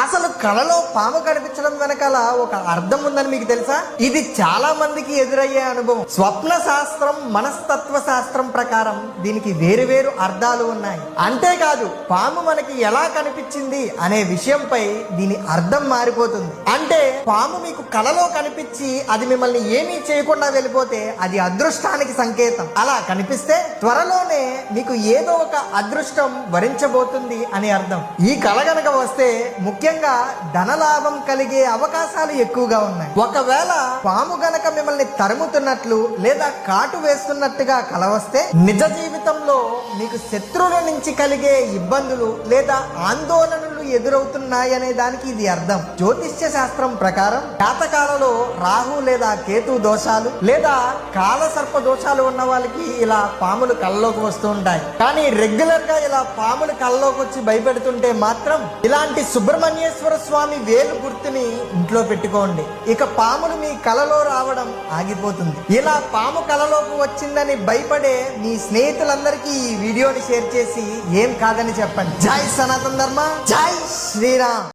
అసలు కళలో పాము కనిపించడం వెనకాల ఒక అర్థం ఉందని మీకు తెలుసా? ఇది చాలా మందికి ఎదురయ్యే అనుభవం. స్వప్న శాస్త్రం, మనస్తత్వ శాస్త్రం ప్రకారం దీనికి వేరు వేరు అర్థాలు ఉన్నాయి. అంతేకాదు పాము మనకి ఎలా కనిపించింది అనే విషయంపై దీని అర్థం మారిపోతుంది. అంటే పాము మీకు కళలో కనిపించి అది మిమ్మల్ని ఏమీ చేయకుండా వెళ్ళిపోతే అది అదృష్టానికి సంకేతం. అలా కనిపిస్తే త్వరలోనే మీకు ఏదో ఒక అదృష్టం వరించబోతుంది అని అర్థం. ఈ కళ గనక వస్తే ముఖ్యంగా ధనలాభం కలిగే అవకాశాలు ఎక్కువగా ఉన్నాయి. ఒకవేళ పాము గనక మిమ్మల్ని తరుముతున్నట్లు లేదా కాటు వేస్తున్నట్టుగా కల వస్తే నిజ జీవితంలో మీకు శత్రువుల నుంచి కలిగే ఇబ్బందులు లేదా ఆందోళనలు ఎదురవుతున్నాయనే దానికి ఇది అర్థం. జ్యోతిష్య శాస్త్రం ప్రకారం జాతకాలలో రాహు లేదా కేతు దోషాలు లేదా కాలసర్ప దోషాలు ఉన్న వాళ్ళకి ఇలా పాములు కళ్ళలోకి వస్తూ ఉంటాయి. కానీ రెగ్యులర్ గా ఇలా పాములు కళ్ళలోకి వచ్చి భయపెడుతుంటే మాత్రం ఇలాంటి సుబ్రహ్మణ్యేశ్వర స్వామి వేలు గుర్తుని ఇంట్లో పెట్టుకోండి. ఇక పాములు మీ కలలో రావడం ఆగిపోతుంది. ఇలా పాము కలలోకి వచ్చిందని భయపడే మీ స్నేహితులందరికీ ఈ వీడియోని షేర్ చేసి ఏం కాదని చెప్పండి. జై సనాతన ధర్మ, జై శ్రీరామ్.